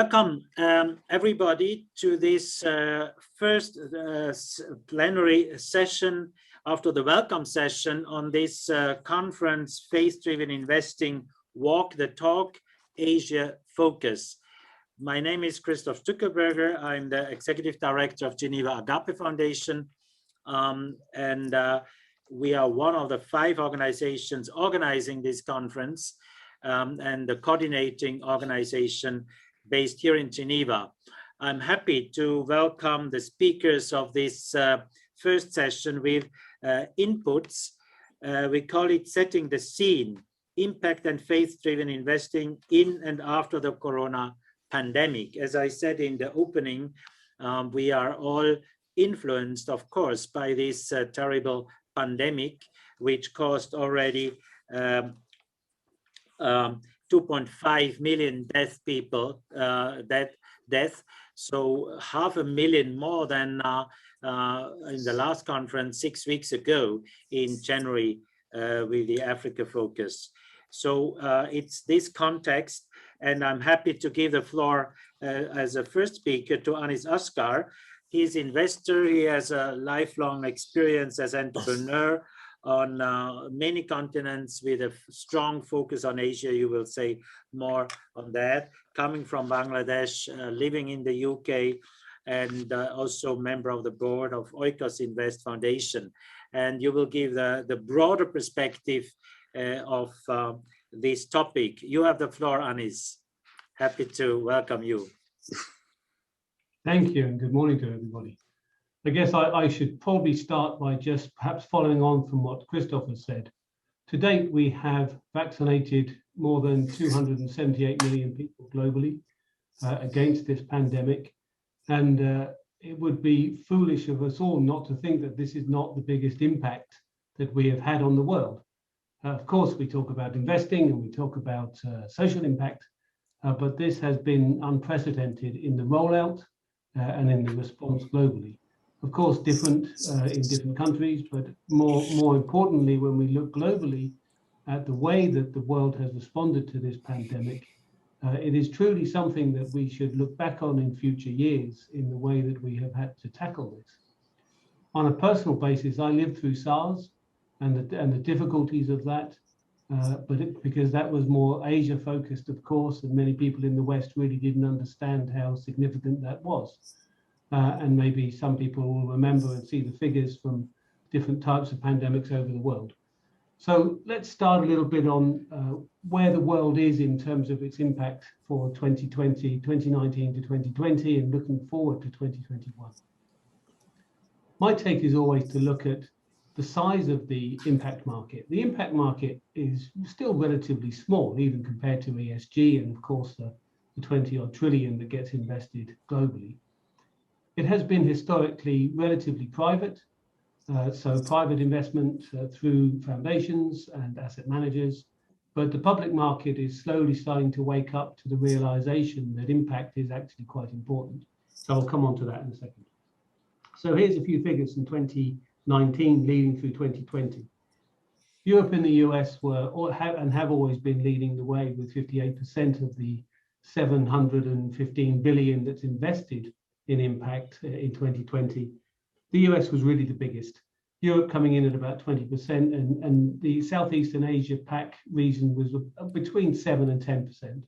Welcome, everybody, to this first plenary session after the welcome session on this conference, Faith-Driven Investing, Walk the Talk, Asia Focus. My name is Christoph Stückelberger. I'm the Executive Director of Geneva Agape Foundation. We are one of the 5 organizations organizing this conference and the coordinating organization based here in Geneva. I'm happy to welcome the speakers of this first session with inputs. We call it Setting the Scene, Impact and Faith-Driven Investing in and after the Corona pandemic. As I said in the opening, we are all influenced, of course, by this terrible pandemic, which caused already 2.5 million death. So 500,000 more than in the last conference 6 weeks ago in January with the Africa focus. So it's this context, and I'm happy to give the floor as a first speaker to Asghar. He's an investor. He has a lifelong experience as an entrepreneur on many continents with a strong focus on Asia. You will say more on that. Coming from Bangladesh, living in the UK, and also member of the board of Oikosinvest Foundation. And you will give the broader perspective of this topic. You have the floor, Anis. Happy to welcome you. Thank you, and good morning to everybody. I guess I should probably start by just perhaps following on from what Christoph has said. To date, we have vaccinated more than 278 million people globally against this pandemic. And it would be foolish of us all not to think that this is not the biggest impact that we have had on the world. Of course, we talk about investing and we talk about social impact, but this has been unprecedented in the rollout and in the response globally. Of course, different in different countries, but more importantly, when we look globally at the way that the world has responded to this pandemic, it is truly something that we should look back on in future years in the way that we have had to tackle this. On a personal basis, I lived through SARS and the difficulties of that, because that was more Asia focused, of course, and many people in the West really didn't understand how significant that was. And maybe some people will remember and see the figures from different types of pandemics over the world. So let's start a little bit on where the world is in terms of its impact for 2019 to 2020 and looking forward to 2021. My take is always to look at the size of the impact market. The impact market is still relatively small, even compared to ESG and, of course, the 20-odd trillion that gets invested globally. It has been historically relatively private, so private investment through foundations and asset managers, but the public market is slowly starting to wake up to the realization that impact is actually quite important. So I'll come on to that in a second. So here's a few figures from 2019 leading through 2020. Europe and the US have always been leading the way with 58% of the 715 billion that's invested in impact in 2020. The US was really the biggest. Europe coming in at about 20%, and the Southeastern Asia PAC region was between 7 and 10%.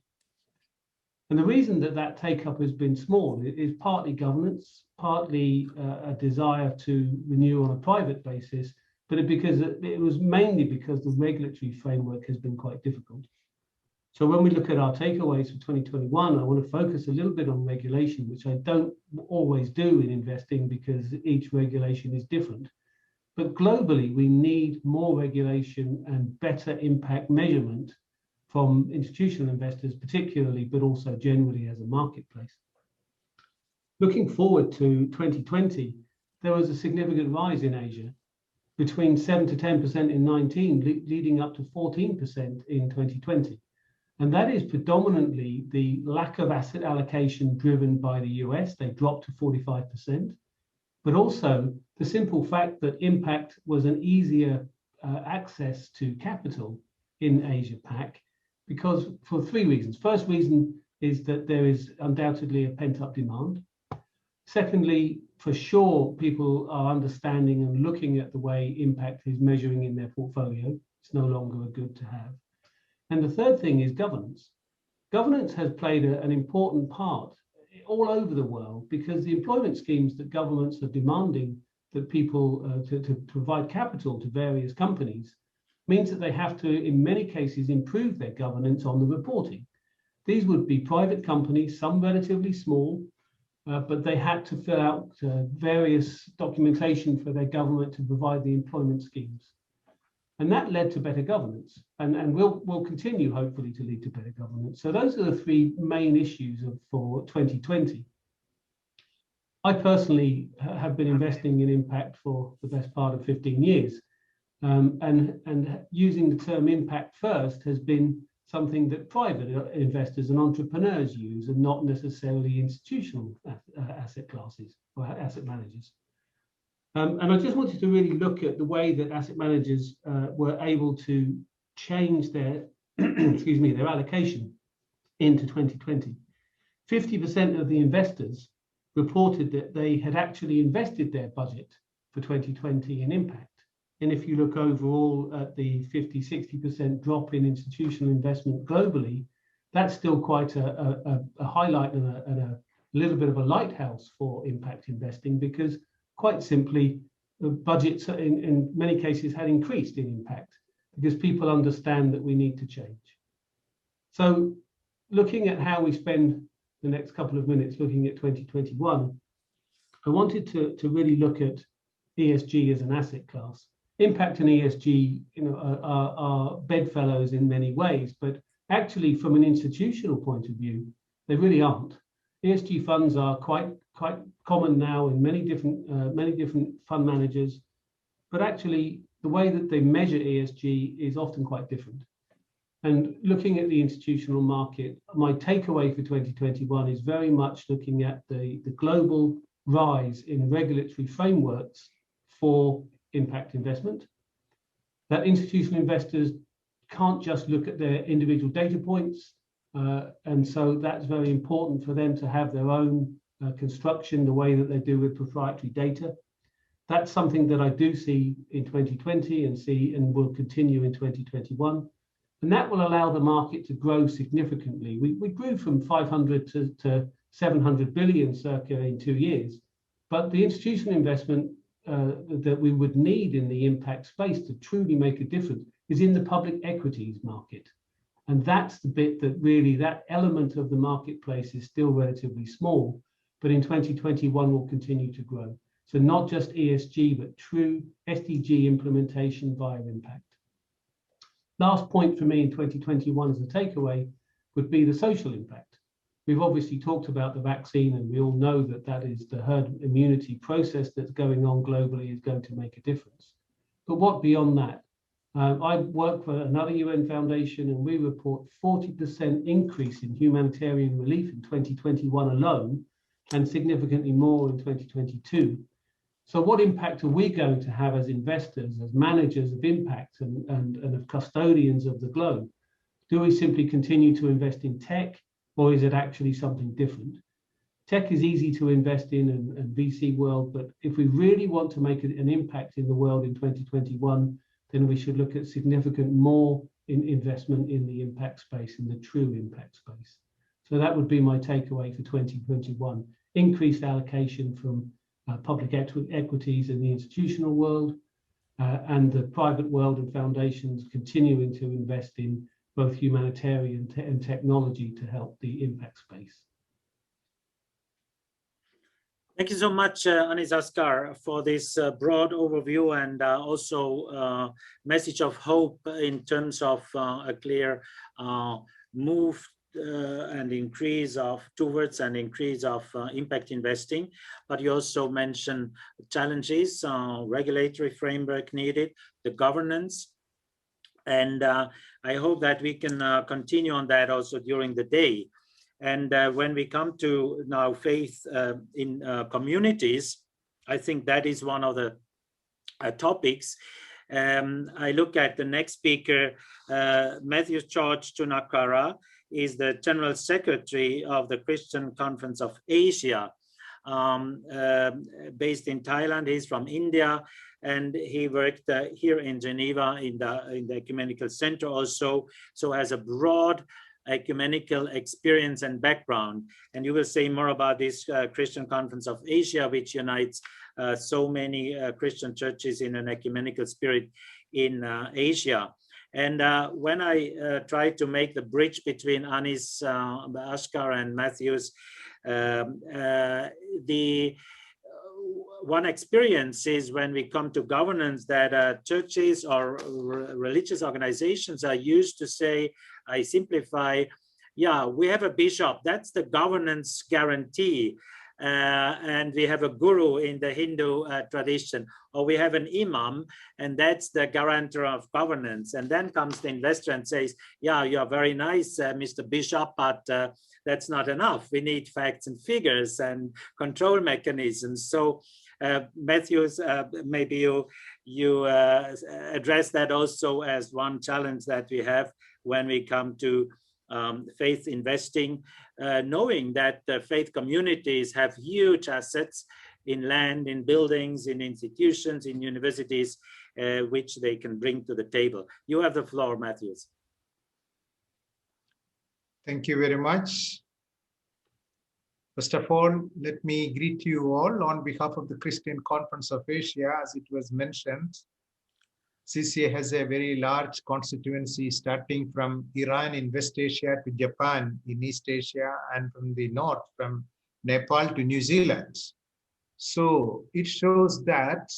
And the reason that take-up has been small is partly governance, partly a desire to renew on a private basis, but it was mainly because the regulatory framework has been quite difficult. So when we look at our takeaways for 2021, I want to focus a little bit on regulation, which I don't always do in investing because each regulation is different. But globally, we need more regulation and better impact measurement from institutional investors, particularly, but also generally as a marketplace. Looking forward to 2020, there was a significant rise in Asia, between 7 to 10% in 19, leading up to 14% in 2020. And that is predominantly the lack of asset allocation driven by the US. They dropped to 45%, but also the simple fact that impact was an easier access to capital in Asia PAC, because for 3 reasons. First reason, is that there is undoubtedly a pent-up demand. Secondly, for sure, people are understanding and looking at the way impact is measuring in their portfolio. It's no longer a good to have. And the third thing is governance. Governance has played an important part all over the world, because the employment schemes that governments are demanding that people to provide capital to various companies means that they have to, in many cases, improve their governance on the reporting. These would be private companies, some relatively small, but they had to fill out various documentation for their government to provide the employment schemes. And that led to better governance, and will continue, hopefully, to lead to better governance. So those are the three main issues for 2020. I personally have been investing in impact for the best part of 15 years. And using the term impact first has been something that private investors and entrepreneurs use, and not necessarily institutional asset classes or asset managers. And I just wanted to really look at the way that asset managers were able to change their, excuse me, their allocation into 2020. 50% of the investors reported that they had actually invested their budget for 2020 in impact. And if you look overall at the 50–60% drop in institutional investment globally, that's still quite a highlight and a little bit of a lighthouse for impact investing, because quite simply, the budgets in many cases had increased in impact because people understand that we need to change. So looking at how we spend the next couple of minutes looking at 2021, I wanted to really look at ESG as an asset class. Impact and ESG, are bedfellows in many ways, but actually from an institutional point of view, they really aren't. ESG funds are quite common now in many different fund managers, but actually the way that they measure ESG is often quite different. And looking at the institutional market, my takeaway for 2021 is very much looking at the global rise in regulatory frameworks for impact investment. That institutional investors can't just look at their individual data points, and so that's very important for them to have their own construction, the way that they do with proprietary data. That's something that I do see in 2020 and will continue in 2021. And that will allow the market to grow significantly. We grew from 500 to 700 billion circa in 2 years, but the institutional investment that we would need in the impact space to truly make a difference is in the public equities market. And that's the bit that really, that element of the marketplace is still relatively small, but in 2021 will continue to grow. So not just ESG, but true SDG implementation via impact. Last point for me in 2021 as a takeaway would be the social impact. We've obviously talked about the vaccine, and we all know that that is the herd immunity process that's going on globally is going to make a difference. But what beyond that? I work for another UN foundation, and we report 40% increase in humanitarian relief in 2021 alone, and significantly more in 2022. So what impact are we going to have as investors, as managers of impact and of custodians of the globe? Do we simply continue to invest in tech, or is it actually something different? Tech is easy to invest in and VC world, but if we really want to make an impact in the world in 2021, then we should look at significant more investment in the impact space, in the true impact space. So that would be my takeaway for 2021. Increased allocation from public equities in the institutional world, and the private world and foundations continuing to invest in both humanitarian and technology to help the impact space. Thank you so much, Asghar, for this broad overview and also message of hope in terms of a clear move and increase of towards an increase of impact investing. But you also mentioned challenges, regulatory framework needed, the governance. And I hope that we can continue on that also during the day. And when we come to now faith in communities, I think that is one of the topics. I look at the next speaker, Mathews George Chunakara. is the General Secretary of the Christian Conference of Asia, based in Thailand. He's from India, and he worked here in Geneva in the Ecumenical Center also, so has a broad ecumenical experience and background. And you will say more about this Christian Conference of Asia, which unites so many Christian churches in an ecumenical spirit in Asia. And when I tried to make the bridge between Anis, Asghar, and Mathews, the one experience is when we come to governance that churches or religious organizations are used to say, I simplify, yeah, we have a bishop, that's the governance guarantee. And we have a guru in the Hindu tradition, or we have an imam, and that's the guarantor of governance. And then comes the investor and says, yeah, you're very nice, Mr. Bishop, but that's not enough. We need facts and figures and control mechanisms. So Mathews, maybe you address that also as one challenge that we have when we come to faith investing, knowing that the faith communities have huge assets in land, in buildings, in institutions, in universities, which they can bring to the table. You have the floor, Mathews. Thank you very much. First of all, let me greet you all on behalf of the Christian Conference of Asia. As it was mentioned, CCA has a very large constituency starting from Iran in West Asia to Japan in East Asia, and from the north, from Nepal to New Zealand. So it shows that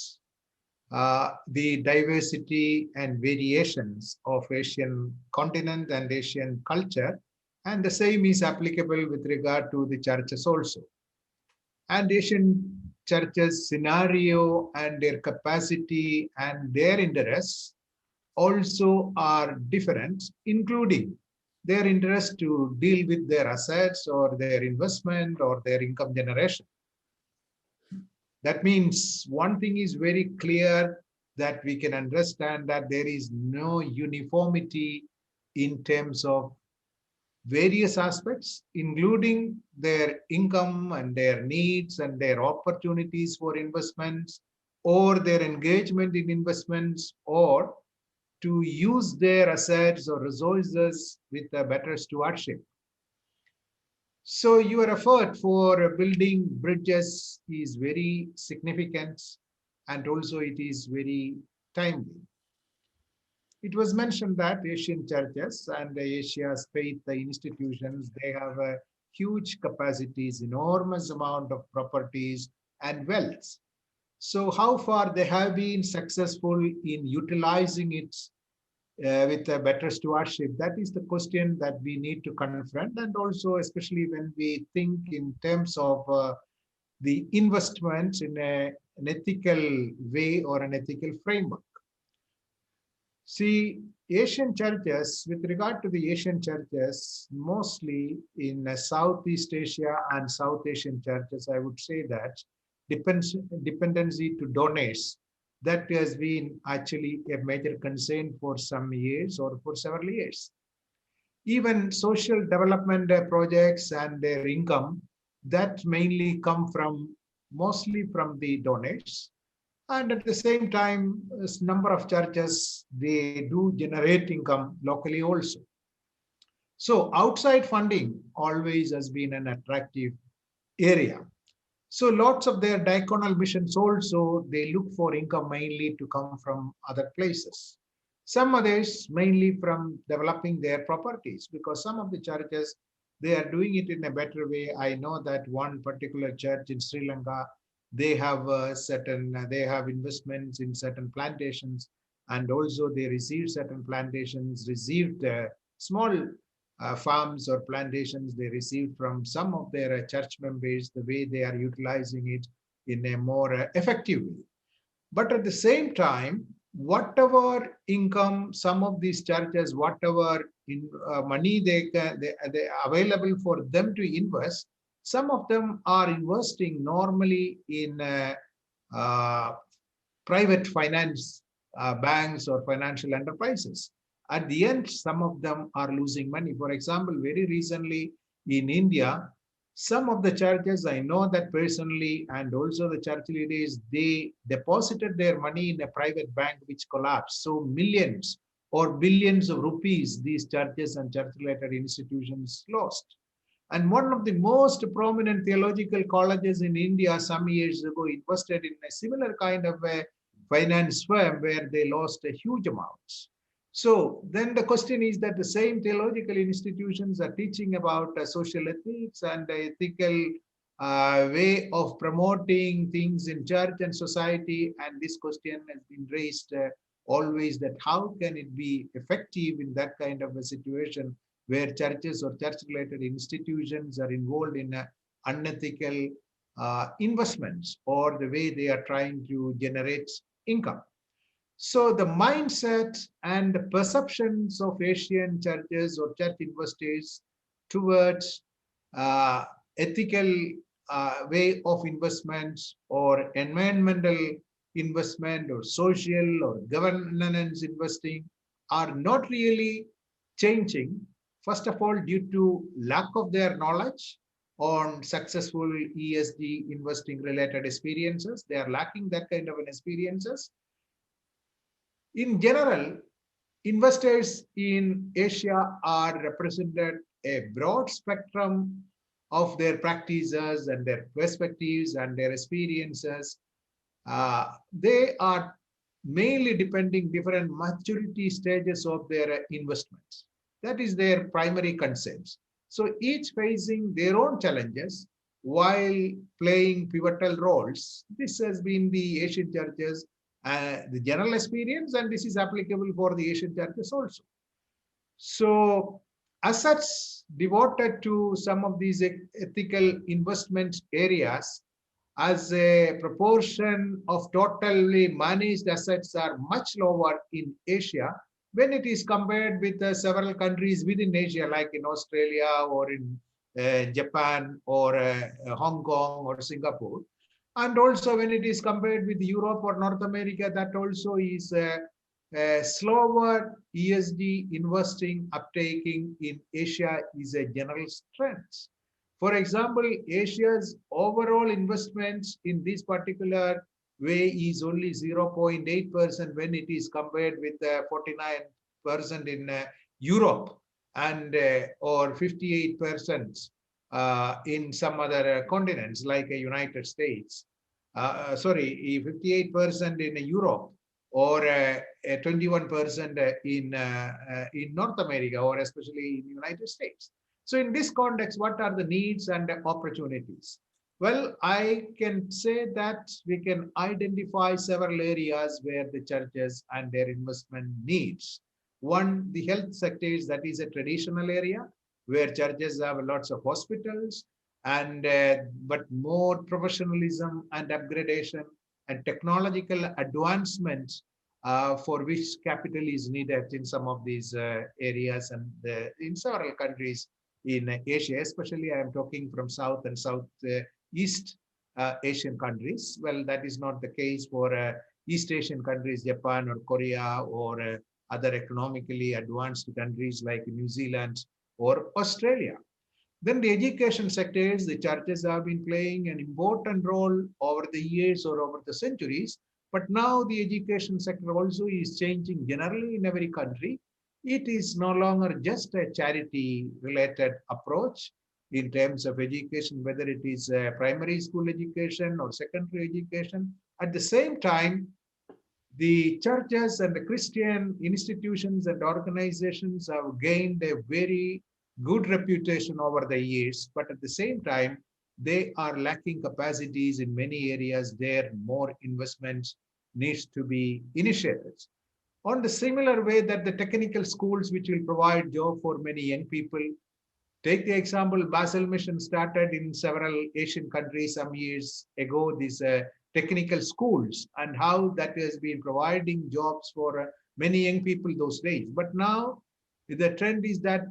the diversity and variations of Asian continent and Asian culture, and the same is applicable with regard to the churches also. And Asian churches' scenario and their capacity and their interests also are different, including their interest to deal with their assets or their investment or their income generation. That means one thing is very clear, that we can understand that there is no uniformity in terms of various aspects, including their income and their needs and their opportunities for investments, or their engagement in investments, or to use their assets or resources with a better stewardship. So your effort for building bridges is very significant, and also it is very timely. It was mentioned that Asian churches and Asia's faith institutions, they have a huge capacities, enormous amount of properties and wealth. So how far they have been successful in utilizing it with a better stewardship? That is the question that we need to confront, and also especially when we think in terms of the investments in an ethical way or an ethical framework. See, Asian churches, with regard to the Asian churches, mostly in Southeast Asia and South Asian churches, I would say that dependency to donors, that has been actually a major concern for some years or for several years. Even social development projects and their income, that mainly come from, mostly from the donors. And at the same time, a number of churches, they do generate income locally also. So outside funding always has been an attractive area. So lots of their diaconal missions also, they look for income mainly to come from other places. Some others mainly from developing their properties, because some of the churches, they are doing it in a better way. I know that one particular church in Sri Lanka, they have they have investments in certain plantations, and also they received certain plantations, received small farms or plantations they received from some of their church members, the way they are utilizing it in a more effective way. But at the same time, whatever income some of these churches, whatever money they available for them to invest, some of them are investing normally in private finance banks or financial enterprises. At the end, some of them are losing money. For example, very recently in India, some of the churches, I know that personally, and also the church leaders, they deposited their money in a private bank which collapsed. So millions or billions of rupees these churches and church-related institutions lost. And one of the most prominent theological colleges in India some years ago invested in a similar kind of a finance firm where they lost a huge amounts. So then the question is that the same theological institutions are teaching about social ethics and ethical way of promoting things in church and society. And this question has been raised always, that how can it be effective in that kind of a situation where churches or church-related institutions are involved in unethical investments or the way they are trying to generate income. So the mindset and the perceptions of Asian churches or church investors towards ethical way of investments or environmental investment or social or governance investing are not really changing. First of all, due to lack of their knowledge on successful ESG investing related experiences, they are lacking that kind of an experiences. In general, investors in Asia are represented a broad spectrum of their practices and their perspectives and their experiences. They are mainly depending different maturity stages of their investments. That is their primary concerns. So each facing their own challenges while playing pivotal roles. This has been the Asian churches, the general experience, and this is applicable for the Asian churches also. So as such, devoted to some of these ethical investment areas, as a proportion of totally managed assets are much lower in Asia when it is compared with several countries within Asia, like in Australia or in Japan or Hong Kong or Singapore. And also when it is compared with Europe or North America, that also is slower ESG investing uptaking in Asia is a general strength. For example, Asia's overall investments in this particular way is only 0.8% when it is compared with 49% in Europe and or 58% in some other continents like United States. 58% in Europe or 21% in North America or especially in the United States. So in this context, what are the needs and opportunities? Well, I can say that we can identify several areas where the churches and their investment needs. One, the health sectors, that is a traditional area where churches have lots of hospitals and but more professionalism and upgradation and technological advancements for which capital is needed in some of these areas and in several countries in Asia, especially I am talking from South and Southeast Asian countries. Well, that is not the case for East Asian countries, Japan or Korea or other economically advanced countries like New Zealand or Australia. Then the education sectors, the churches have been playing an important role over the years or over the centuries. But now the education sector also is changing generally in every country. It is no longer just a charity-related approach in terms of education, whether it is primary school education or secondary education. At the same time, the churches and the Christian institutions and organizations have gained a very good reputation over the years, but at the same time, they are lacking capacities in many areas. There more investments needs to be initiated. On the similar way that the technical schools, which will provide job for many young people, take the example, Basel Mission started in several Asian countries some years ago, these technical schools, and how that has been providing jobs for many young people those days. But now the trend is that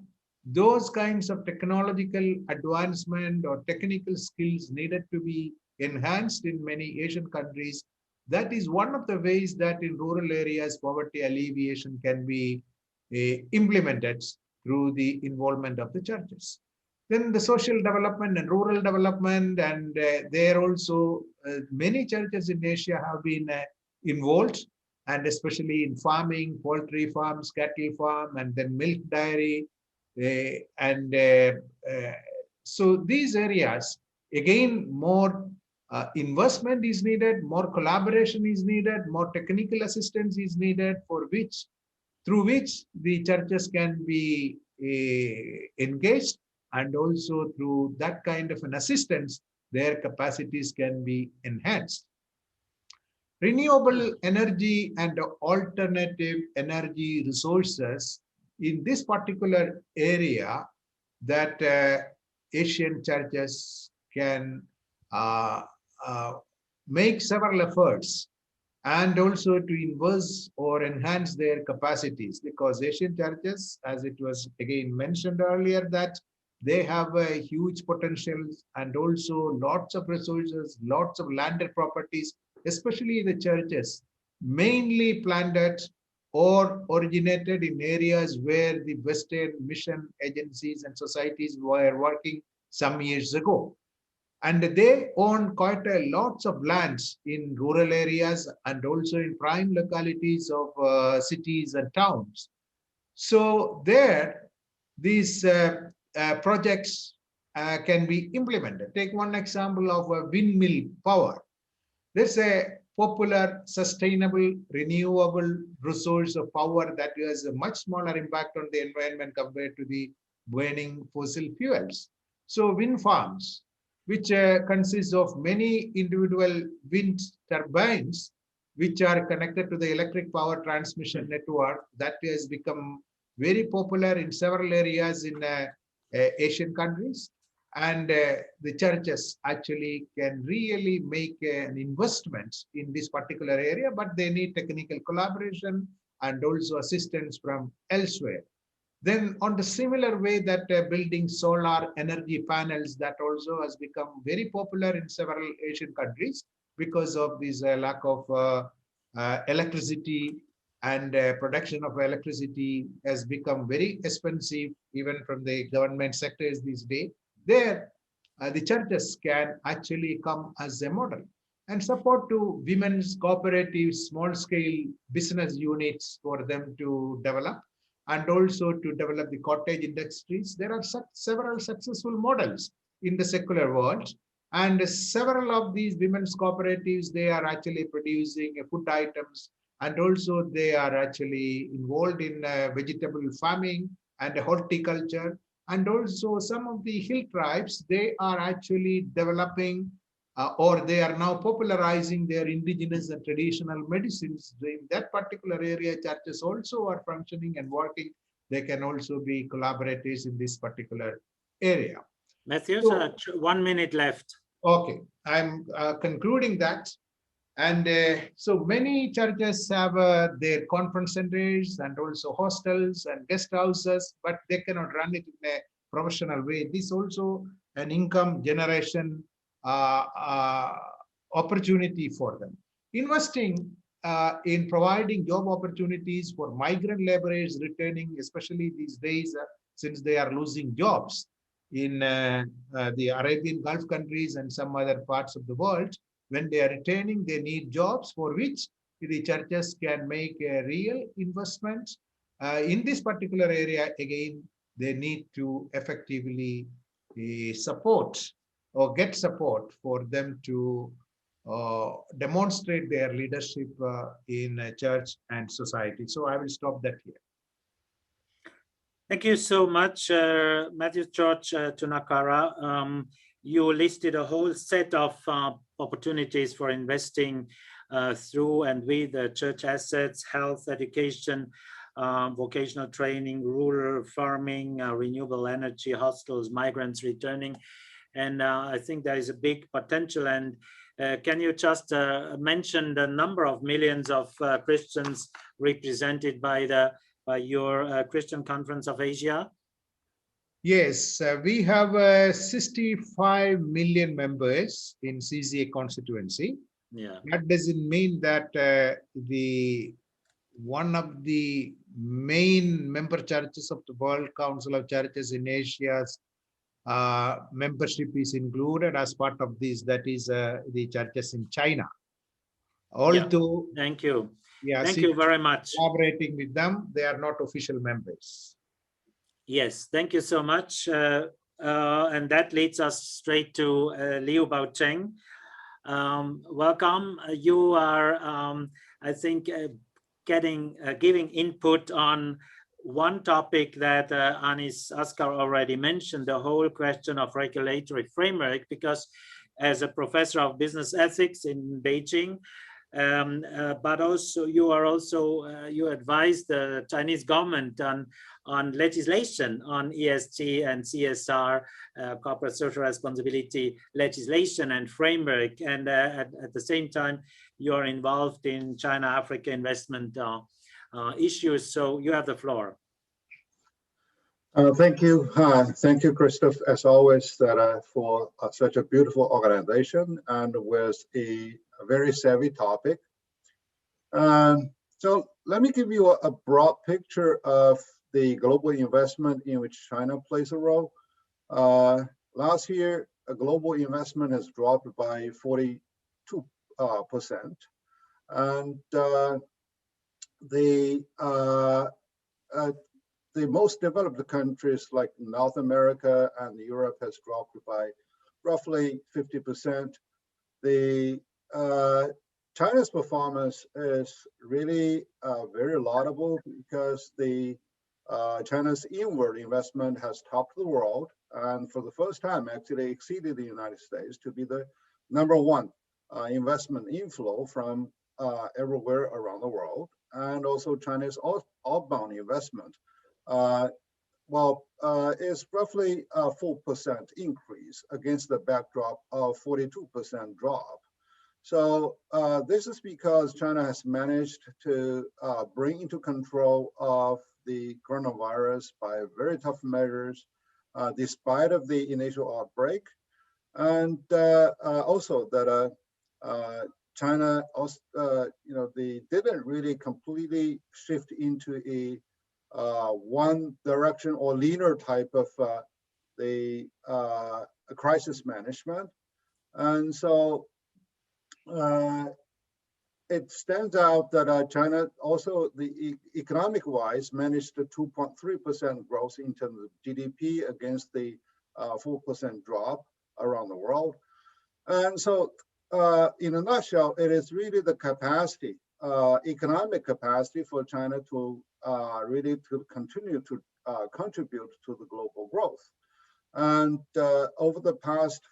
those kinds of technological advancement or technical skills needed to be enhanced in many Asian countries. That is one of the ways that in rural areas, poverty alleviation can be implemented through the involvement of the churches. Then the social development and rural development, and there also many churches in Asia have been involved, and especially in farming, poultry farms, cattle farm, and then milk dairy. So these areas, again, more investment is needed, more collaboration is needed, more technical assistance is needed, through which the churches can be engaged, and also through that kind of an assistance, their capacities can be enhanced. Renewable energy and alternative energy resources in this particular area that Asian churches can make several efforts, and also to invest or enhance their capacities, because Asian churches, as it was again mentioned earlier, that they have a huge potential and also lots of resources, lots of landed properties, especially the churches, mainly planted or originated in areas where the Western mission agencies and societies were working some years ago. And they own quite a lots of lands in rural areas and also in prime localities of cities and towns. So there, these projects can be implemented. Take one example of a windmill power. There's a popular, sustainable, renewable resource of power that has a much smaller impact on the environment compared to the burning fossil fuels. So wind farms, which consists of many individual wind turbines, which are connected to the electric power transmission network, that has become very popular in several areas in Asian countries. And the churches actually can really make an investment in this particular area, but they need technical collaboration and also assistance from elsewhere. Then on the similar way that building solar energy panels, that also has become very popular in several Asian countries because of this lack of electricity, and production of electricity has become very expensive even from the government sectors these days. There, the churches can actually come as a model and support to women's cooperatives, small-scale business units for them to develop, and also to develop the cottage industries. There are several successful models in the secular world, and several of these women's cooperatives, they are actually producing food items, and also they are actually involved in vegetable farming and horticulture. And also some of the hill tribes, they are actually developing or they are now popularizing their indigenous and traditional medicines. In that particular area, churches also are functioning and working. They can also be collaborators in this particular area. Mathews, 1 minute left. Okay, I'm concluding that. And so many churches have their conference centers and also hostels and guest houses, but they cannot run it in a professional way. This is also an income generation opportunity for them. Investing in providing job opportunities for migrant laborers returning, especially these days, since they are losing jobs in the Arabian Gulf countries and some other parts of the world. When they are returning, they need jobs for which the churches can make a real investment. In this particular area, again, they need to effectively support or get support for them to demonstrate their leadership in church and society. So I will stop that here. Thank you so much, Mathews George Chunakara. You listed a whole set of opportunities for investing through and with church assets, health, education, vocational training, rural farming, renewable energy, hostels, migrants returning. And I think there is a big potential. And can you just mention the number of millions of Christians represented by your Christian Conference of Asia? Yes, we have 65 million members in CCA constituency. Yeah. That doesn't mean that one of the main member churches of the World Council of Churches in Asia's membership is included as part of this, that is the churches in China. Although, thank you. Yeah, thank you very much. Collaborating with them, they are not official members. Yes, thank you so much. And that leads us straight to Liu Baocheng. Welcome. You are, I think, giving input on one topic that Asghar already mentioned, the whole question of regulatory framework, because as a professor of business ethics in Beijing, but also you advise the Chinese government on legislation on ESG and CSR, corporate social responsibility legislation and framework, and at the same time you are involved in China-Africa investment issues. So you have the floor. Thank you. Thank you, Christoph, as always, for such a beautiful organization and with a very savvy topic. So let me give you a broad picture of the global investment in which China plays a role. Last year, global investment has dropped by 42%. And the most developed countries like North America and Europe has dropped by roughly 50%. China's performance is really very laudable because China's inward investment has topped the world, and for the first time actually exceeded the United States to be the #1 investment inflow from everywhere around the world. And also China's outbound investment is roughly a 4% increase against the backdrop of 42% drop. So this is because China has managed to bring into control of the coronavirus by very tough measures, despite of the initial outbreak, and also that China also, they didn't really completely shift into a one direction or linear type of crisis management. And so it stands out that China also, economic-wise, managed a 2.3% growth in terms of GDP against the 4% drop around the world. And so in a nutshell, it is really the capacity, economic capacity for China to really to continue to contribute to the global growth. And over the past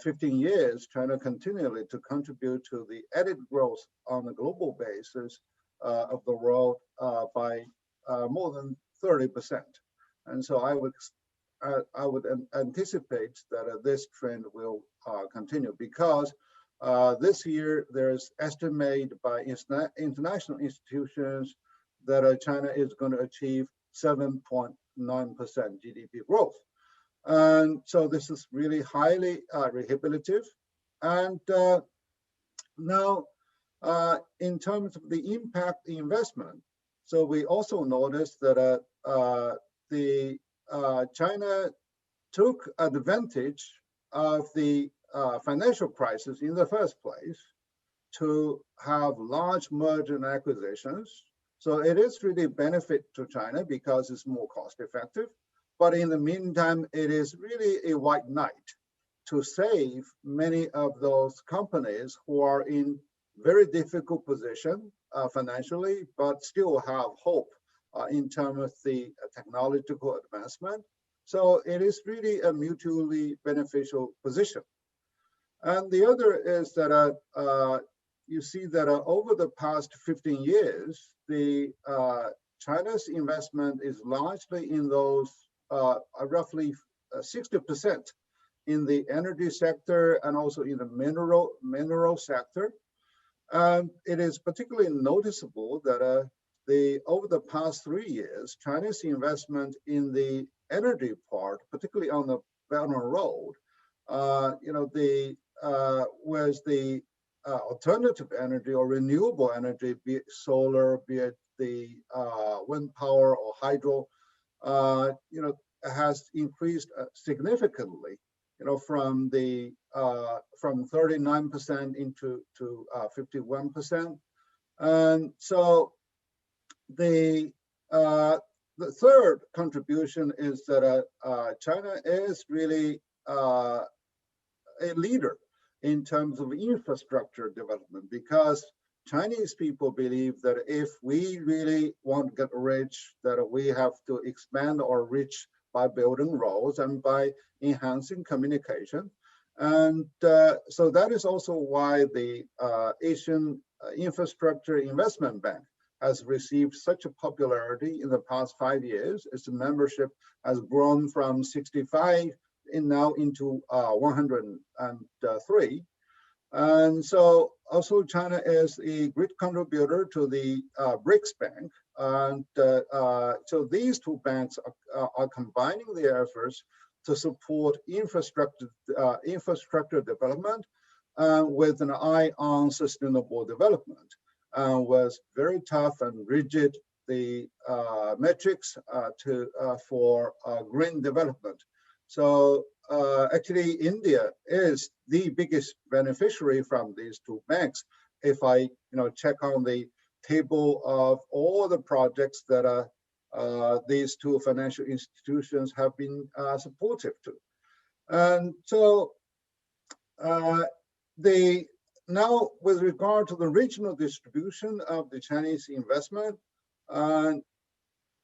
15 years, China continually to contribute to the added growth on a global basis of the world by more than 30%. And so I would anticipate that this trend will continue, because this year there's estimated by international institutions that China is going to achieve 7.9% GDP growth. And so this is really highly rehabilitative. And now, in terms of the impact investment, so we also noticed that China took advantage of the financial crisis in the first place to have large merger and acquisitions. So it is really a benefit to China because it's more cost effective. But in the meantime, it is really a white knight to save many of those companies who are in very difficult position financially, but still have hope in terms of the technological advancement. So it is really a mutually beneficial position. And the other is that you see that over the past 15 years, China's investment is largely in those roughly 60% in the energy sector and also in the mineral sector. It is particularly noticeable that over the past 3 years, China's investment in the energy part, particularly on the Belt and Road, whereas the alternative energy or renewable energy, be it solar, be it the wind power or hydro, has increased significantly, from 39% into 51%. And so the third contribution is that China is really a leader in terms of infrastructure development, because Chinese people believe that if we really want to get rich, that we have to expand our reach by building roads and by enhancing communication. And so that is also why the Asian Infrastructure Investment Bank has received such a popularity in the past 5 years. Its membership has grown from 65 now into 103. And so also China is a great contributor to the BRICS Bank. And so these two banks are combining their efforts to support infrastructure development with an eye on sustainable development. Was very tough and rigid, the metrics for green development. So actually, India is the biggest beneficiary from these two banks. If I check on the table of all the projects that these two financial institutions have been supportive to. And so now with regard to the regional distribution of the Chinese investment,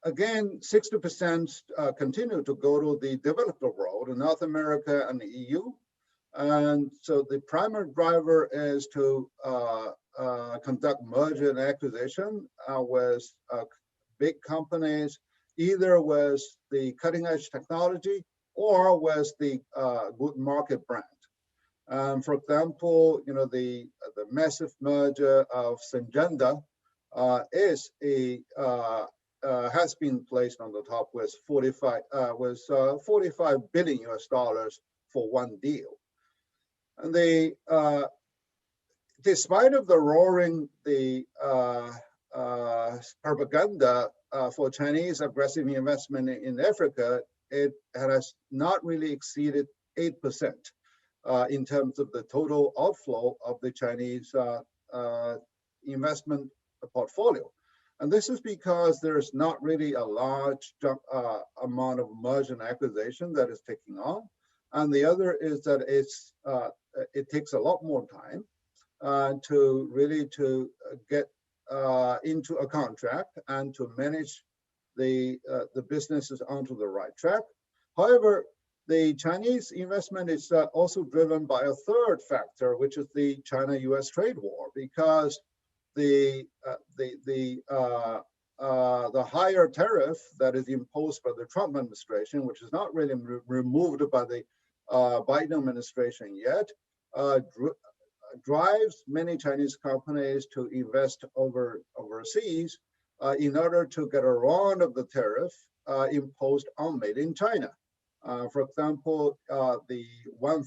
again, 60% continue to go to the developed world, North America and the EU. And so the primary driver is to conduct merger and acquisition with big companies, either with the cutting edge technology or with the good market brand. For example, the massive merger of Syngenta has been placed on the top with $45 billion for one deal. And despite of the roaring propaganda for Chinese aggressive investment in Africa, it has not really exceeded 8% in terms of the total outflow of the Chinese investment portfolio. And this is because there is not really a large amount of merger and acquisition that is taking on. And the other is that it takes a lot more time to get into a contract and to manage the businesses onto the right track. However, the Chinese investment is also driven by a third factor, which is the China-US trade war, because the higher tariff that is imposed by the Trump administration, which is not really removed by the Biden administration yet, drives many Chinese companies to invest overseas in order to get around of the tariff imposed on made in China. For example, the one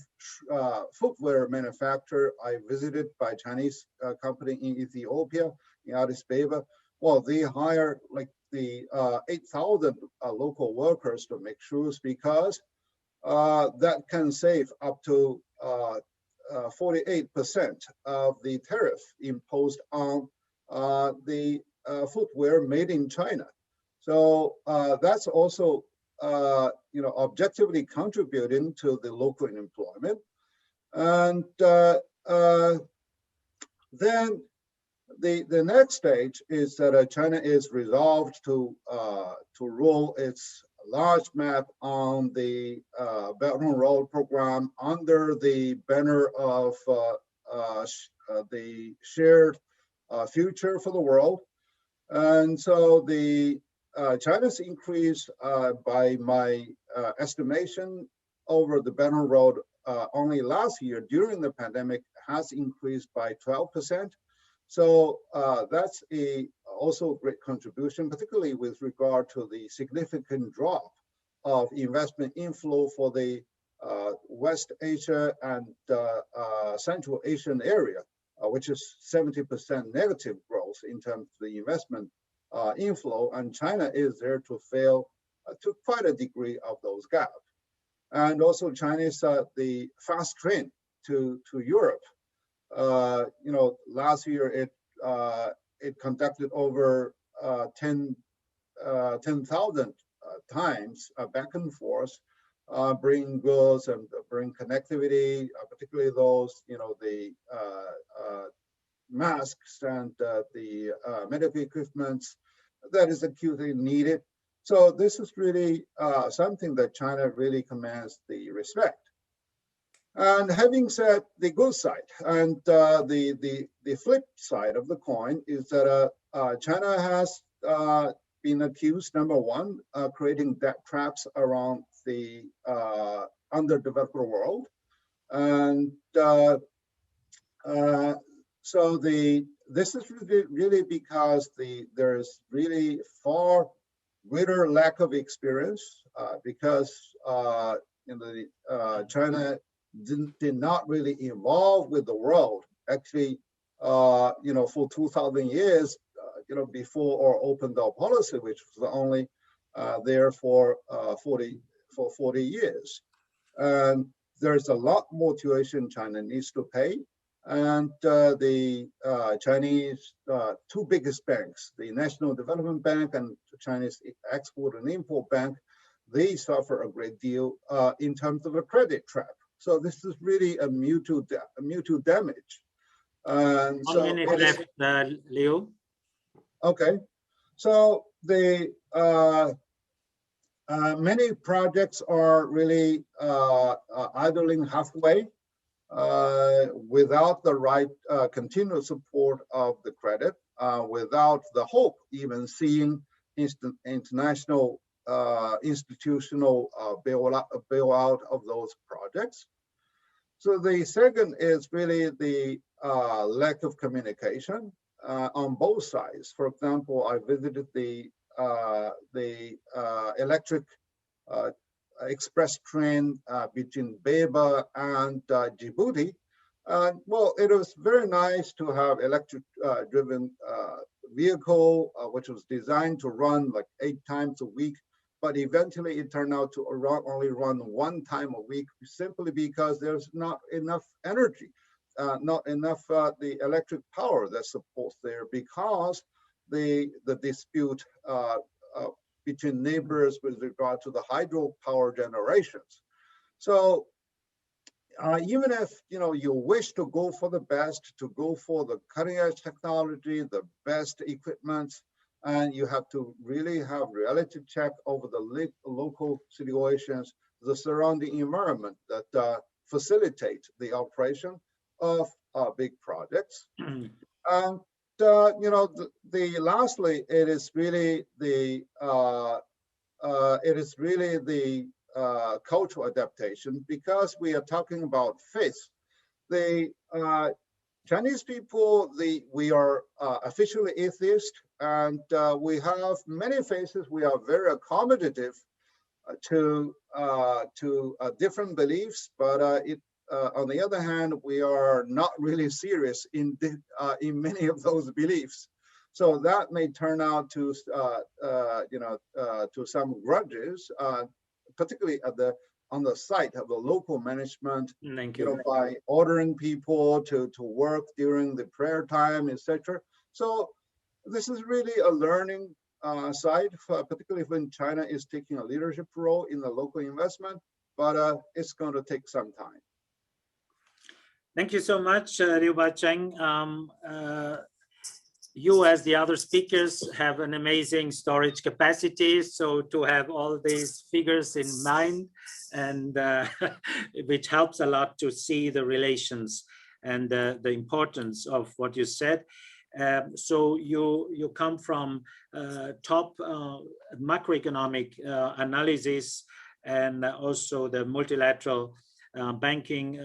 footwear manufacturer I visited by Chinese company in Ethiopia, in Addis Ababa, well, they hire like the 8,000 local workers to make shoes, because that can save up to 48% of the tariff imposed on the footwear made in China. So that's also objectively contributing to the local employment. And then the next stage is that China is resolved to roll its large map on the Belt and Road program under the banner of the shared future for the world. And so the China's increase, by my estimation, over the Belt and Road only last year during the pandemic has increased by 12%. So that's also a great contribution, particularly with regard to the significant drop of investment inflow for the West Asia and Central Asian area, which is 70% negative growth in terms of the investment inflow, and China is there to fill to quite a degree of those gaps. And also China is the fast train to Europe. Last year it conducted over 10,000 times back and forth, bring goods and bring connectivity, particularly those, the masks and the medical equipment that is acutely needed. So this is really something that China really commands the respect. And having said the good side, and the flip side of the coin is that China has been accused, number one, creating debt traps around the underdeveloped world. And so this is really because there's really far greater lack of experience because China did not really evolve with the world. Actually, for 2,000 years, before our open door policy, which was only there for 40 years, and there's a lot more tuition China needs to pay. And the Chinese two biggest banks, the National Development Bank and the Chinese Export and Import Bank, they suffer a great deal in terms of a credit trap. So this is really a mutual damage. And 1 minute left, Leo. Okay, so the many projects are really idling halfway without the right continuous support of the credit, without the hope even seeing international institutional bailout of those projects. So the second is really the lack of communication on both sides. For example, I visited the electric express train between Beba and Djibouti. Well, it was very nice to have electric driven vehicle, which was designed to run like 8 times a week. But eventually it turned out to only run 1 time a week, simply because there's not enough energy, not enough the electric power that supports there, because the dispute between neighbors with regard to the hydropower generations. So even if you wish to go for the best, to go for the cutting edge technology, the best equipment, and you have to really have reality check over the local situations, the surrounding environment that facilitate the operation of big projects. And lastly, it is really the cultural adaptation, because we are talking about faith. The Chinese people, we are officially atheist, and we have many faiths. We are very accommodative to different beliefs, but on the other hand, we are not really serious in many of those beliefs. So that may turn out to to some grudges, particularly on the side of the local management. Thank you. By ordering people to work during the prayer time, etc. So this is really a learning side, particularly when China is taking a leadership role in the local investment, but it's going to take some time. Thank you so much, Liu Baocheng. You, as the other speakers, have an amazing storage capacity. So to have all these figures in mind, and which helps a lot to see the relations and the importance of what you said. So you come from top macroeconomic analysis, and also the multilateral banking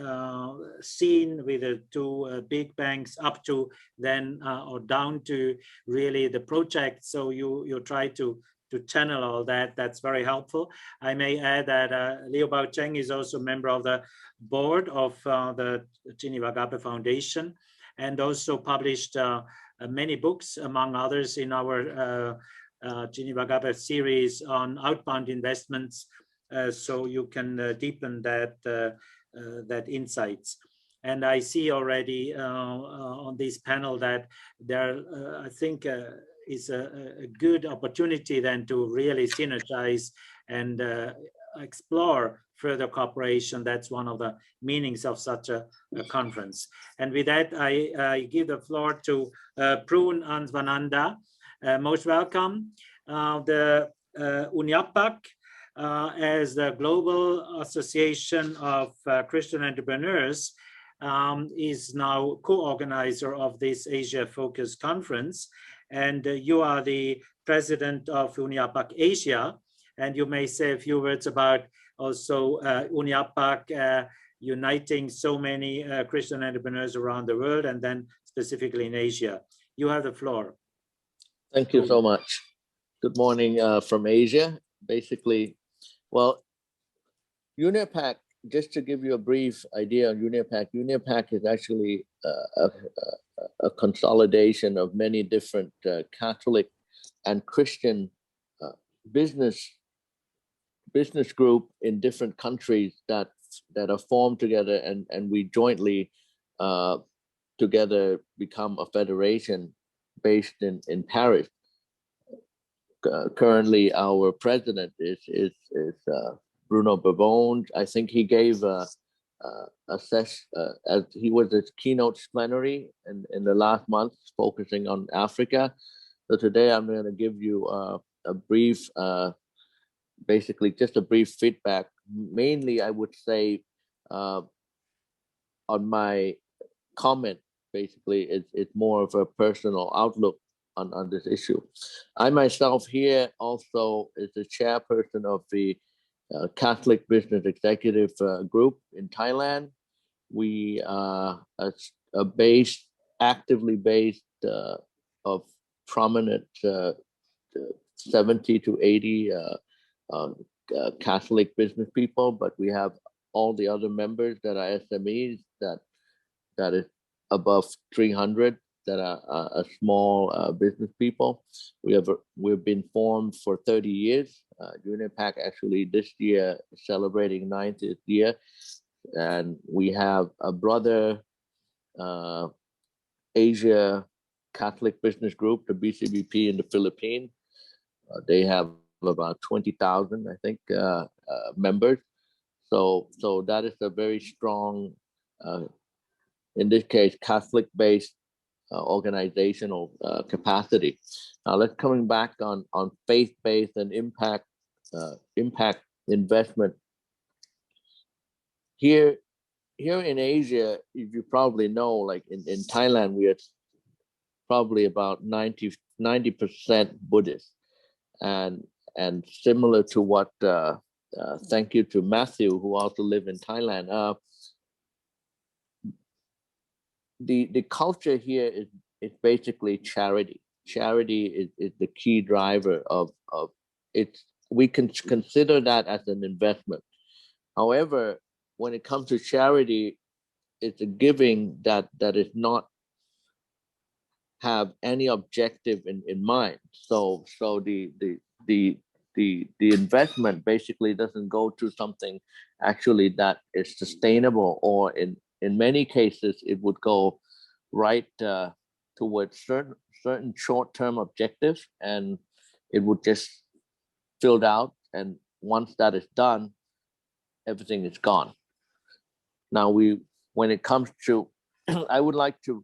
scene with the 2 big banks, up to then or down to really the project. So you try to channel all that. That's very helpful. I may add that Liu Baocheng is also a member of the board of the Geneva Gabe Foundation, and also published many books, among others, in our Geneva Gabber series on outbound investments, so you can deepen that insights. And I see already on this panel that there, I think, is a good opportunity then to really synergize and explore further cooperation. That's one of the meanings of such a conference. And with that, I give the floor to Prune Ansvananda. Most welcome. The UNIAPAC, as the Global Association of Christian Entrepreneurs, is now co-organizer of this Asia-focused conference. And you are the president of UNIAPAC Asia. And you may say a few words about also UNIAPAC uniting so many Christian entrepreneurs around the world, and then specifically in Asia. You have the floor. Thank you so much. Good morning from Asia. Basically, well, UNIAPAC, just to give you a brief idea on UNIAPAC, UNIAPAC is actually a consolidation of many different Catholic and Christian business group in different countries that are formed together, and we jointly together become a federation based in Paris. Currently, our president is Bruno Baocheng. I think he gave a session as he was at Keynotes Plenary in the last month, focusing on Africa. So today I'm going to give you a brief, basically just a brief feedback. Mainly, I would say on my comment, basically, it's more of a personal outlook on this issue. I myself here also is the chairperson of the Catholic Business Executive Group in Thailand. We are actively based of prominent 70 to 80 Catholic business people, but we have all the other members that are SMEs that is above 300 that are small business people. We've been formed for 30 years. UNIAPAC actually this year is celebrating 90th year, and we have a brother Asia Catholic Business Group, the BCBP in the Philippines. They have about 20,000, I think, members. So that is a very strong, in this case, Catholic-based organizational capacity. Now let's coming back on faith-based and impact investment. Here in Asia, if you probably know, like in Thailand, we are probably about 90% Buddhist, and similar to what thank you to Matthew, who also live in Thailand. The culture here is basically charity. Charity is the key driver of it. We can consider that as an investment. However, when it comes to charity, it's a giving that is not have any objective in mind. So the investment basically doesn't go to something actually that is sustainable, or in many cases it would go right towards certain short-term objectives, and it would just filled out, and once that is done, everything is gone. Now when it comes to I would like to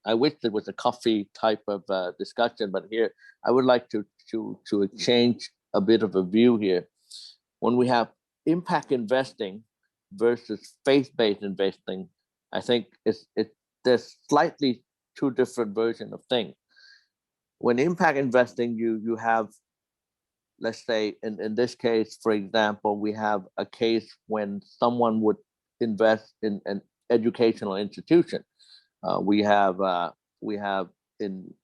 I wish there was a coffee type of discussion, but here I would like to exchange a bit of a view here. When we have impact investing versus faith-based investing, I think there's slightly two different versions of things. When impact investing, you have, let's say in this case, for example, we have a case when someone would invest in an educational institution. We have in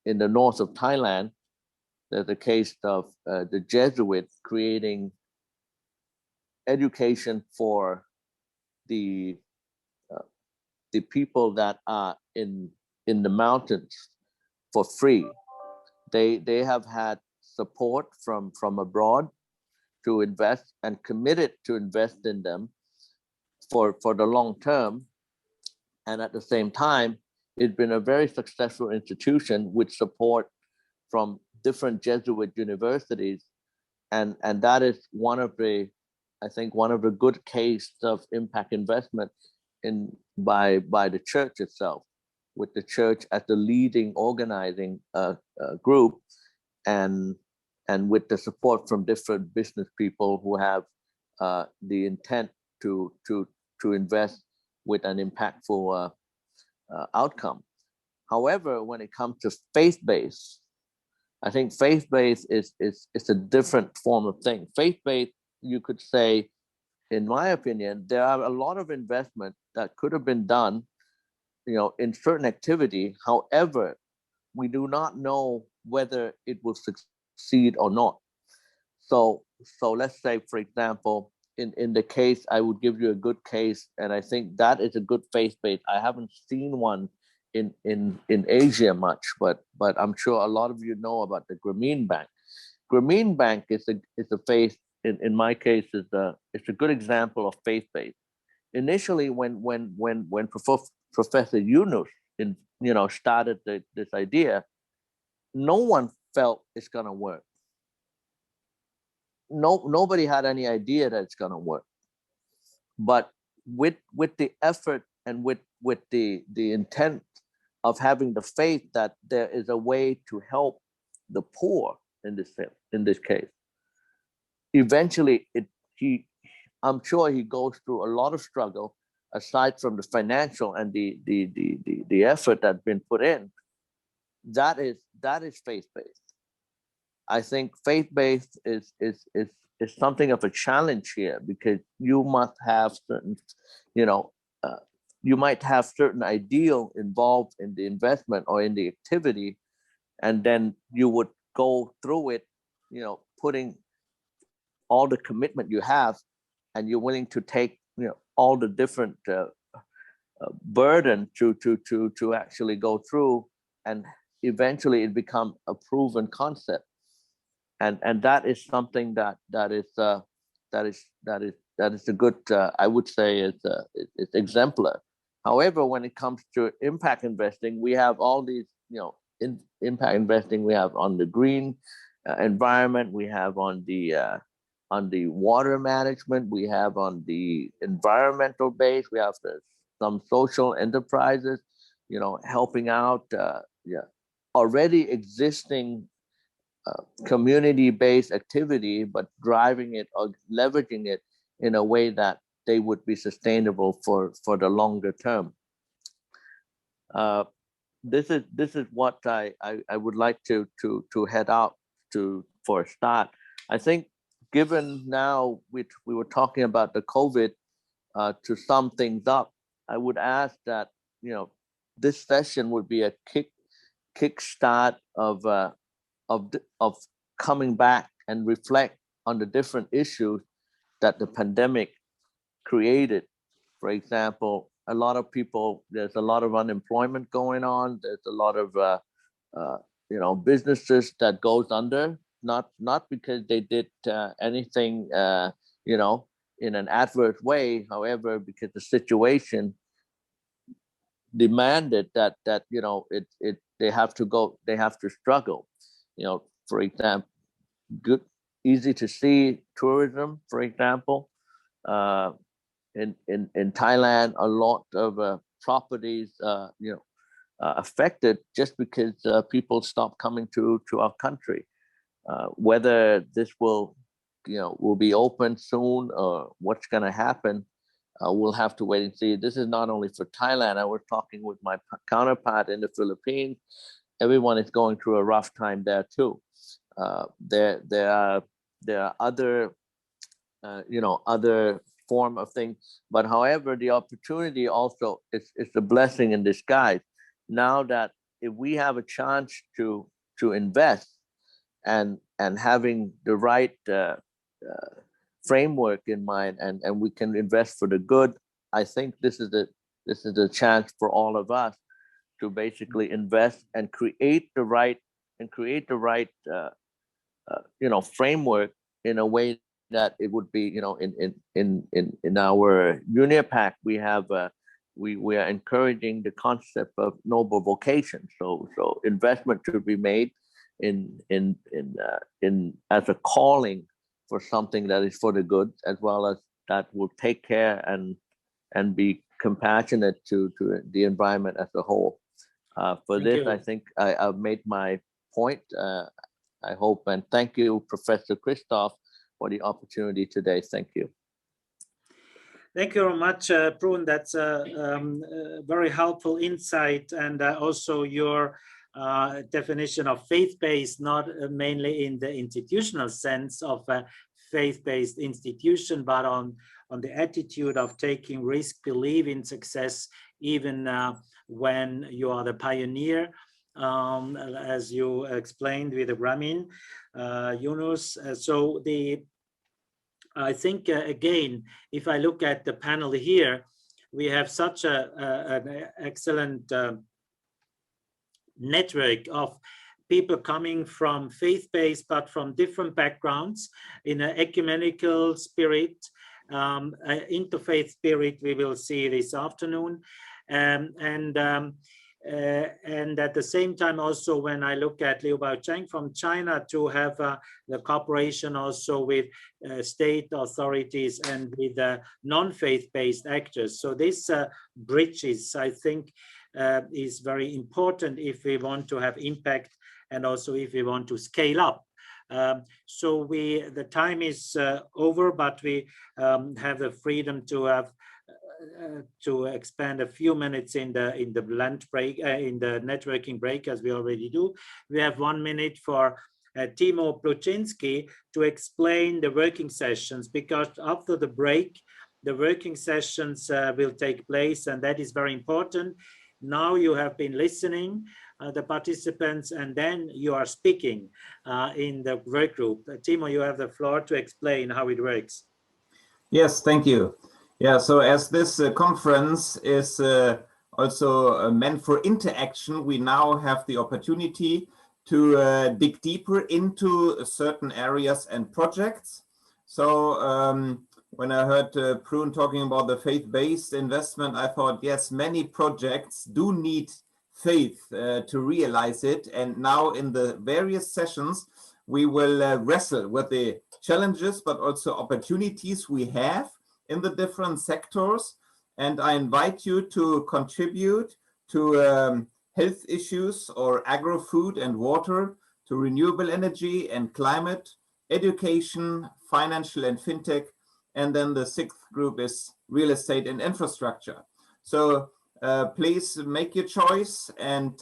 the north of Thailand, there's a case of the Jesuits creating education for the the people that are in the mountains for free. They have had support from abroad to invest and committed to invest in them for the long term. And at the same time, it's been a very successful institution with support from different Jesuit universities. And that is one of the good cases of impact investment by the church itself, with the church as the leading organizing group, and with the support from different business people who have the intent to invest with an impactful outcome. However, when it comes to faith-based, I think faith-based is a different form of thing. Faith-based, you could say, in my opinion, there are a lot of investment that could have been done, in certain activity. However, we do not know whether it will succeed or not. So let's say, for example, in the case, I would give you a good case, and I think that is a good faith-based. I haven't seen one in Asia much, but I'm sure a lot of you know about the Grameen Bank. Grameen Bank is a faith. In my case, it's a good example of faith-based. Initially, when Professor Yunus started this idea, no one felt it's gonna work. Nobody had any idea that it's gonna work. But with the effort and with the intent of having the faith that there is a way to help the poor in this case, eventually I'm sure he goes through a lot of struggle aside from the financial and the effort that's been put in. That is faith-based. I think faith-based is something of a challenge here, because you must have certain, you might have certain ideal involved in the investment or in the activity, and then you would go through it, putting all the commitment you have, and you're willing to take, all the different burden to actually go through, and eventually it become a proven concept. And that is something that is a good, I would say it's exemplar. However, when it comes to impact investing, we have all these, in impact investing, we have on the green environment, we have on the water management, we have on the environmental base, we have some social enterprises, helping out already existing community-based activity, but driving it or leveraging it in a way that they would be sustainable for the longer term. This is what I would like to head out to for a start. I think, given now we were talking about the COVID, to sum things up, I would ask that this session would be a kickstart of coming back and reflect on the different issues that the pandemic created. For example, a lot of people, there's a lot of unemployment going on. There's a lot of businesses that goes under, not because they did anything in an adverse way. However, because the situation demanded that they have to struggle. For example, easy to see tourism, for example. In Thailand, a lot of properties, affected just because people stopped coming to our country. Whether this will be open soon or what's going to happen, we'll have to wait and see. This is not only for Thailand. I was talking with my counterpart in the Philippines. Everyone is going through a rough time there too. There are other other form of things, but however, the opportunity also is a blessing in disguise. Now that if we have a chance to invest and having the right framework in mind, and we can invest for the good, I think this is This is a chance for all of us to basically invest and create the right framework in a way that it would be, in our UNIAPAC, we have we are encouraging the concept of noble vocation. So investment should be made in as a calling for something that is for the good, as well as that will take care and be compassionate to the environment as a whole. For this, I think I've made my point. I hope, and thank you, Professor Christoph, for the opportunity today. Thank you. Thank you very much, Prune. That's a very helpful insight, and also your definition of faith-based, not mainly in the institutional sense of a faith-based institution, but on the attitude of taking risk, believe in success, even when you are the pioneer, as you explained with the Grameen, Yunus. I think, again, if I look at the panel here, we have such an excellent network of people coming from faith-based, but from different backgrounds in an ecumenical spirit, interfaith spirit we will see this afternoon. And at the same time also, when I look at Liu Baocheng from China, to have the cooperation also with state authorities and with non-faith-based actors. So this bridges, I think, is very important if we want to have impact, and also if we want to scale up. So the time is over, but we have the freedom to have to expand a few minutes in the lunch break, in the networking break, as we already do. We have 1 minute for Timo Pluczynski to explain the working sessions, because after the break, the working sessions will take place, and that is very important. Now you have been listening, the participants, and then you are speaking in the work group. Timo, you have the floor to explain how it works. Yes, thank you. Yeah, so as this conference is also meant for interaction, we now have the opportunity to dig deeper into certain areas and projects. So when I heard Prune talking about the faith-based investment, I thought, yes, many projects do need faith to realize it. And now in the various sessions, we will wrestle with the challenges, but also opportunities we have in the different sectors. And I invite you to contribute to health issues or agro-food and water, to renewable energy and climate, education, financial and fintech. And then the 6th group is real estate and infrastructure. So please make your choice and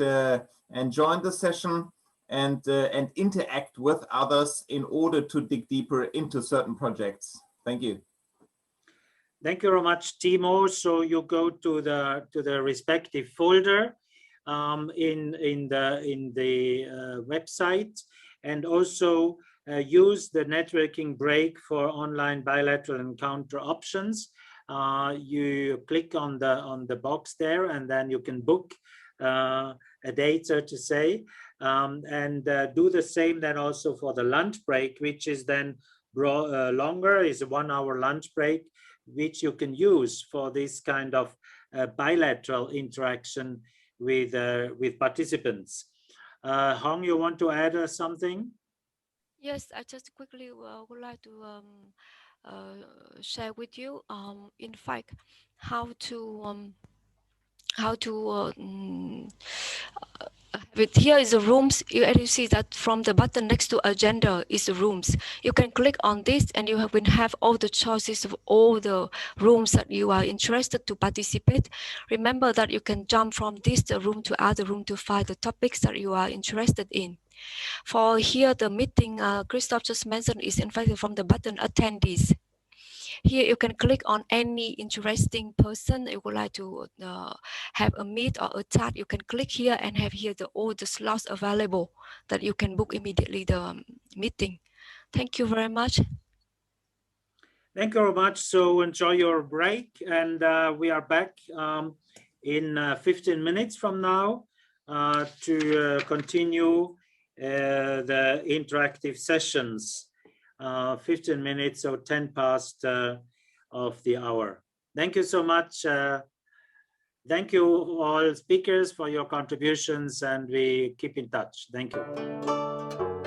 join the session and interact with others in order to dig deeper into certain projects. Thank you. Thank you very much, Timo. So you go to the respective folder in the website, and also use the networking break for online bilateral encounter options. You click on the box there, and then you can book a date, so to say, and do the same then also for the lunch break, which is then longer, is a 1 hour lunch break, which you can use for this kind of bilateral interaction with participants. Hong, you want to add something? Yes, I just quickly would like to share with you, in fact, how to here is the rooms. You see that from the button next to agenda is the rooms. You can click on this, and you will have all the choices of all the rooms that you are interested to participate. Remember that you can jump from this room to other room to find the topics that you are interested in. For here, the meeting Christoph just mentioned is in fact from the button attendees. Here you can click on any interesting person you would like to have a meet or a chat. You can click here and have here all the slots available that you can book immediately the meeting. Thank you very much. Thank you very much. So enjoy your break, and we are back in 15 minutes from now to continue the interactive sessions. 15 minutes, so 10 past of the hour. Thank you so much. Thank you all speakers for your contributions, and we keep in touch. Thank you.